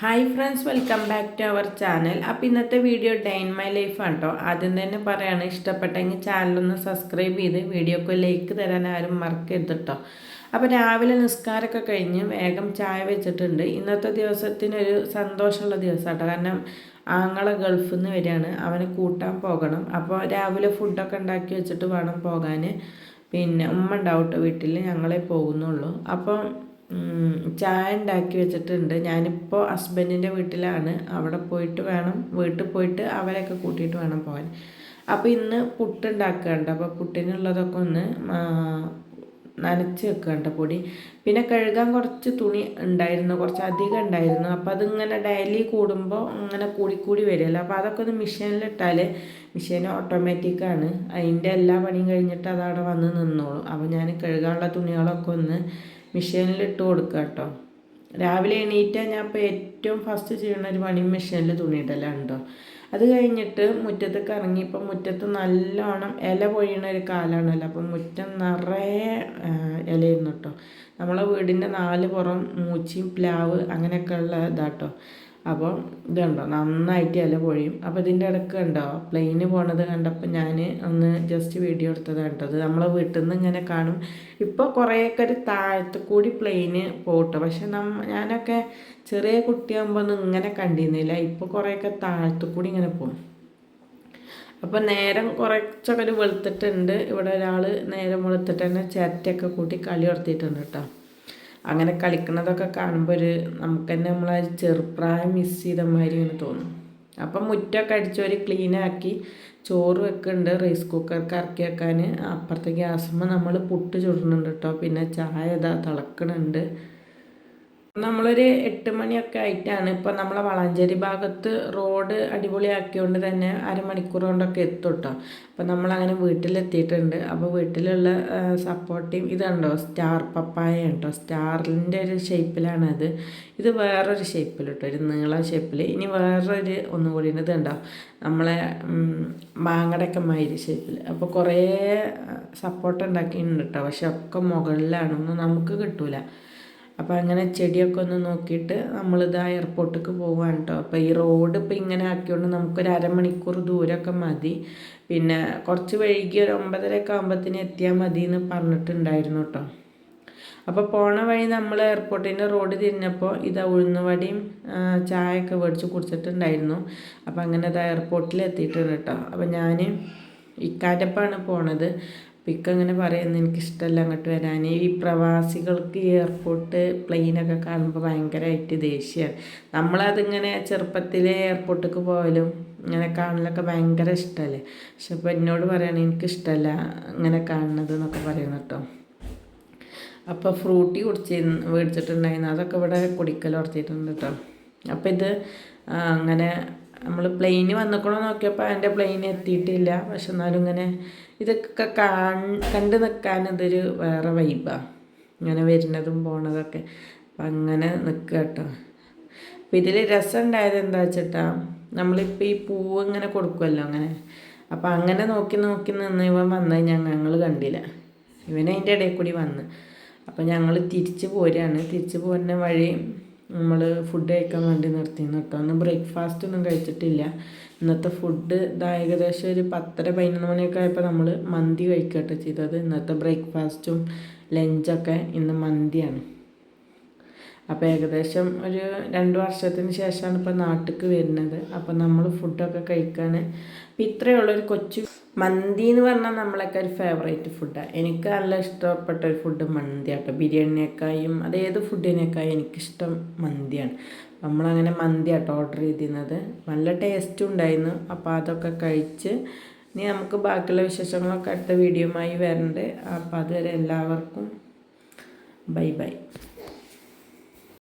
Hi friends, welcome back to our channel. അപ്പോൾ ഇന്നത്തെ video day in my life ആണ് കേട്ടോ. ആദ്യം തന്നെ പറയുകയാണ്, ഇഷ്ടപ്പെട്ടെങ്കിൽ ചാനലൊന്ന് സബ്സ്ക്രൈബ് ചെയ്ത് വീഡിയോക്ക് ലൈക്ക് തരാൻ ആരും മറക്കരുത് കേട്ടോ. അപ്പോൾ രാവിലെ നിസ്കാരമൊക്കെ കഴിഞ്ഞ് വേഗം ചായ വെച്ചിട്ടുണ്ട്. ഇന്നത്തെ ദിവസത്തിനൊരു സന്തോഷമുള്ള ദിവസമാട്ടോ. കാരണം ആങ്ങളെ ഗൾഫിൽ നിന്ന് വരികയാണ്, അവനെ കൂട്ടാൻ പോകണം. അപ്പോൾ രാവിലെ ഫുഡൊക്കെ ഉണ്ടാക്കി വെച്ചിട്ട് വേണം പോകാൻ. പിന്നെ ഉമ്മ ഉണ്ടാവും കേട്ടോ വീട്ടിൽ, ഞങ്ങളെ പോകുന്നുള്ളൂ. അപ്പോൾ ചായ ഉണ്ടാക്കി വെച്ചിട്ടുണ്ട്. ഞാനിപ്പോൾ ഹസ്ബൻഡിൻ്റെ വീട്ടിലാണ്, അവിടെ പോയിട്ട് വേണം, വീട്ടിൽ പോയിട്ട് അവരൊക്കെ കൂട്ടിയിട്ട് വേണം പോകാൻ. അപ്പോൾ ഇന്ന് പുട്ട് ഉണ്ടാക്കുകയുണ്ട്. അപ്പോൾ പുട്ടിനുള്ളതൊക്കെ ഒന്ന് നനച്ച് വെക്കുകയുണ്ട് പൊടി. പിന്നെ കഴുകാൻ കുറച്ച് തുണി ഉണ്ടായിരുന്നു, കുറച്ച് അധികം ഉണ്ടായിരുന്നു. അപ്പോൾ അതിങ്ങനെ ഡെയിലി കൂടുമ്പോൾ ഇങ്ങനെ കൂടിക്കൂടി വരുമല്ലോ. അപ്പോൾ അതൊക്കെ ഒന്ന് മെഷീനിലിട്ടാൽ, മെഷീൻ ഓട്ടോമാറ്റിക്കാണ്, അതിൻ്റെ എല്ലാ പണിയും കഴിഞ്ഞിട്ട് അതവിടെ വന്ന് നിന്നോളും. അപ്പോൾ ഞാൻ കഴുകാനുള്ള തുണികളൊക്കെ ഒന്ന് മെഷീനിലിട്ട് കൊടുക്കുക കേട്ടോ. രാവിലെ എണീറ്റാൽ ഞാൻ ഇപ്പോൾ ഏറ്റവും ഫസ്റ്റ് ചെയ്യുന്ന ഒരു പണി മെഷീനിൽ തുണിയിടലാണ് കേട്ടോ. അത് കഴിഞ്ഞിട്ട് മുറ്റത്തേക്ക് ഇറങ്ങി. ഇപ്പം മുറ്റത്ത് നല്ലോണം ഇല പൊഴിയണ ഒരു കാലമാണല്ലോ. അപ്പം മുറ്റം നിറയെ ഇലയിരുന്നു കേട്ടോ. നമ്മളെ വീടിൻ്റെ 4 പുറം മൂച്ചിയും പ്ലാവ് അങ്ങനെയൊക്കെ ഉള്ള ഇതാട്ടോ. അപ്പോൾ ഇതുണ്ടോ, നന്നായിട്ട് ഇല പൊഴിയും. അപ്പോൾ ഇതിൻ്റെ ഇടയ്ക്ക് ഉണ്ടോ പ്ലെയിന് പോണത് കണ്ടപ്പോൾ ഞാൻ ഒന്ന് ജസ്റ്റ് വീഡിയോ എടുത്തതാണ് കേട്ടത്. നമ്മളെ വീട്ടിൽ നിന്ന് ഇങ്ങനെ കാണും. ഇപ്പോൾ കുറേയൊക്കെ ഒരു താഴത്ത് കൂടി പ്ലെയിന് പോകട്ടോ. പക്ഷെ ഞാനൊക്കെ ചെറിയ കുട്ടിയാകുമ്പോൾ ഒന്നും ഇങ്ങനെ കണ്ടിരുന്നില്ല. ഇപ്പോൾ കുറേയൊക്കെ താഴത്ത് കൂടി ഇങ്ങനെ പോകും. അപ്പോൾ നേരം കുറച്ചൊക്കെ ഒരു വെളുത്തിട്ടുണ്ട്. ഇവിടെ ഒരാൾ നേരം വെളുത്തിട്ട് തന്നെ ചിരട്ടയൊക്കെ കൂട്ടി കളി ഉറത്തിയിട്ടുണ്ട് കേട്ടോ. അങ്ങനെ കളിക്കുന്നതൊക്കെ കാണുമ്പോൾ നമുക്ക് തന്നെ നമ്മളെ ചെറുപ്രായം മിസ് ചെയ്ത മാതിരി ഇങ്ങനെ തോന്നും. അപ്പം മുറ്റമൊക്കെ അടിച്ചൊരു ക്ലീനാക്കി ചോറ് വെക്കുന്നുണ്ട് റൈസ് കുക്കർക്ക് ഇറക്കി വെക്കാൻ. അപ്പുറത്തെ ഗ്യാസുമ്പോൾ നമ്മൾ പുട്ട് ചുടുന്നുണ്ട് കേട്ടോ. പിന്നെ ചായ ഇതാ തിളക്കണുണ്ട്. നമ്മളൊരു 8 മണിയൊക്കെ ആയിട്ടാണ്. ഇപ്പം നമ്മളെ വളാഞ്ചേരി ഭാഗത്ത് റോഡ് അടിപൊളിയാക്കിയോണ്ട് തന്നെ അരമണിക്കൂർ കൊണ്ടൊക്കെ എത്തും കേട്ടോ. അപ്പം നമ്മളങ്ങനെ വീട്ടിലെത്തിയിട്ടുണ്ട്. അപ്പോൾ വീട്ടിലുള്ള സപ്പോർട്ടീവ് ഇതുണ്ടോ, സ്റ്റാർ പപ്പായ ഉണ്ടോ, സ്റ്റാറിൻ്റെ ഒരു ഷേപ്പിലാണത്. ഇത് വേറൊരു ഷേപ്പിൽ കേട്ടോ, ഒരു നീള ഷേപ്പിൽ. ഇനി വേറൊരു ഒന്നുകൂടി ഇതുണ്ടോ, നമ്മളെ മാങ്ങടയൊക്കെ മാതിരി ഷേപ്പിൽ. അപ്പോൾ കുറേ സപ്പോർട്ട് ഉണ്ടാക്കിയിട്ടുണ്ട് കേട്ടോ. പക്ഷെ ഒക്കെ മുകളിലാണ്, ഒന്നും നമുക്ക് കിട്ടൂല. അപ്പോൾ അങ്ങനെ ചെടിയൊക്കെ ഒന്ന് നോക്കിയിട്ട് നമ്മളിത് എയർപോർട്ടിലേക്ക് പോകാൻ കേട്ടോ. അപ്പോൾ ഈ റോഡ് ഇപ്പോൾ ഇങ്ങനെ ആക്കിയോണ്ട് നമുക്കൊരു അരമണിക്കൂർ ദൂരമൊക്കെ മതി. പിന്നെ കുറച്ച് വൈകി ഒരു 9:30 ആകുമ്പോഴത്തേന് എത്തിയാൽ മതി എന്ന് പറഞ്ഞിട്ടുണ്ടായിരുന്നു കേട്ടോ. അപ്പോൾ പോണ വഴി നമ്മൾ എയർപോർട്ടിൻ്റെ റോഡ് തിരിഞ്ഞപ്പോൾ ഇതാ ഉഴുന്നുവടിയും ചായയൊക്കെ മേടിച്ച് കുടിച്ചിട്ടുണ്ടായിരുന്നു. അപ്പോൾ അങ്ങനെ അത് എയർപോർട്ടിൽ എത്തിയിട്ടുണ്ട് കേട്ടോ. അപ്പോൾ ഞാൻ ഇക്കാൻ്റെപ്പാണ് പോണത്. പിക്ക് അങ്ങനെ പറയുന്നത് എനിക്കിഷ്ടമല്ല അങ്ങോട്ട് വരാൻ. ഈ പ്രവാസികൾക്ക് എയർപോർട്ട് പ്ലെയിനൊക്കെ കാണുമ്പോൾ ഭയങ്കരമായിട്ട് ദേഷ്യമാണ്. നമ്മളതിങ്ങനെ ചെറുപ്പത്തിലെ എയർപോർട്ടിലേക്ക് പോയാലും ഇങ്ങനെ കാണലൊക്കെ ഭയങ്കര ഇഷ്ടമല്ലേ. പക്ഷെ ഇപ്പോൾ എന്നോട് പറയുകയാണെങ്കിൽ എനിക്കിഷ്ടമല്ല ഇങ്ങനെ കാണുന്നത് എന്നൊക്കെ പറയുന്നു കേട്ടോ. അപ്പോൾ ഫ്രൂട്ടി മേടിച്ചിട്ടുണ്ടായിരുന്നു, അതൊക്കെ ഇവിടെ കുടിക്കൽ ഉറച്ചിട്ടുണ്ട് കേട്ടോ. അപ്പോൾ ഇത് അങ്ങനെ നമ്മൾ പ്ലെയിന് വന്നിക്കണോ നോക്കിയപ്പോൾ അതിൻ്റെ പ്ലെയിൻ എത്തിയിട്ടില്ല. പക്ഷെ എന്നാലും ഇങ്ങനെ ഇതൊക്കെ കണ്ടു നിൽക്കാൻ ഇതൊരു വേറെ വൈബാണ്, ഇങ്ങനെ വരുന്നതും പോണതൊക്കെ. അപ്പം അങ്ങനെ നിൽക്കുക കേട്ടോ. അപ്പം ഇതിൽ രസം ഉണ്ടായത് എന്താ വെച്ചിട്ടാ, നമ്മളിപ്പോൾ ഈ പൂവ് ഇങ്ങനെ കൊടുക്കുമല്ലോ അങ്ങനെ. അപ്പം അങ്ങനെ നോക്കി നിന്ന് ഇവൻ വന്നത് ഞങ്ങൾ കണ്ടില്ല. ഇവനതിൻ്റെ ഇടയിൽ കൂടി വന്ന്. അപ്പം ഞങ്ങൾ തിരിച്ച് പോരുകയാണ്. തിരിച്ച് പോകുന്ന വഴി നമ്മൾ ഫുഡ് കഴിക്കാൻ വേണ്ടി നിർത്തിയിരുന്നു കേട്ടോ. അന്ന് ബ്രേക്ക്ഫാസ്റ്റ് ഒന്നും കഴിച്ചിട്ടില്ല. ഇന്നത്തെ ഫുഡ് ഏകദേശം ഒരു 10:30-11 മണിയൊക്കെ ആയപ്പോൾ നമ്മൾ മന്തി കഴിക്കട്ടെ ചെയ്തത്. ഇന്നത്തെ ബ്രേക്ക്ഫാസ്റ്റും ലഞ്ചൊക്കെ ഇന്ന് മന്തിയാണ്. അപ്പോൾ ഏകദേശം ഒരു 2 വർഷത്തിന് ശേഷമാണ് ഇപ്പോൾ നാട്ടിലേക്ക് വരുന്നത്. അപ്പോൾ നമ്മൾ ഫുഡൊക്കെ കഴിക്കാൻ അപ്പോൾ ഇത്രയേ ഉള്ളൊരു കൊച്ചു മന്തി എന്ന് പറഞ്ഞാൽ നമ്മളൊക്കെ ഒരു ഫേവറേറ്റ് ഫുഡാണ്. എനിക്ക് നല്ല ഇഷ്ടപ്പെട്ട ഒരു ഫുഡ് മന്തിയാട്ടോ. ബിരിയാണിയേക്കായും അതേത് ഫുഡിനേക്കായും എനിക്കിഷ്ടം മന്തിയാണ്. നമ്മളങ്ങനെ മന്തിയാട്ടോ ഓർഡർ ചെയ്തിരുന്നത്. നല്ല ടേസ്റ്റും ഉണ്ടായിരുന്നു. അപ്പോൾ അതൊക്കെ കഴിച്ച് ഇനി നമുക്ക് ബാക്കിയുള്ള വിശേഷങ്ങളൊക്കെ അടുത്ത വീഡിയോയുമായി വരണ്ട്. അപ്പോൾ അതുവരെ എല്ലാവർക്കും ബൈ ബൈ.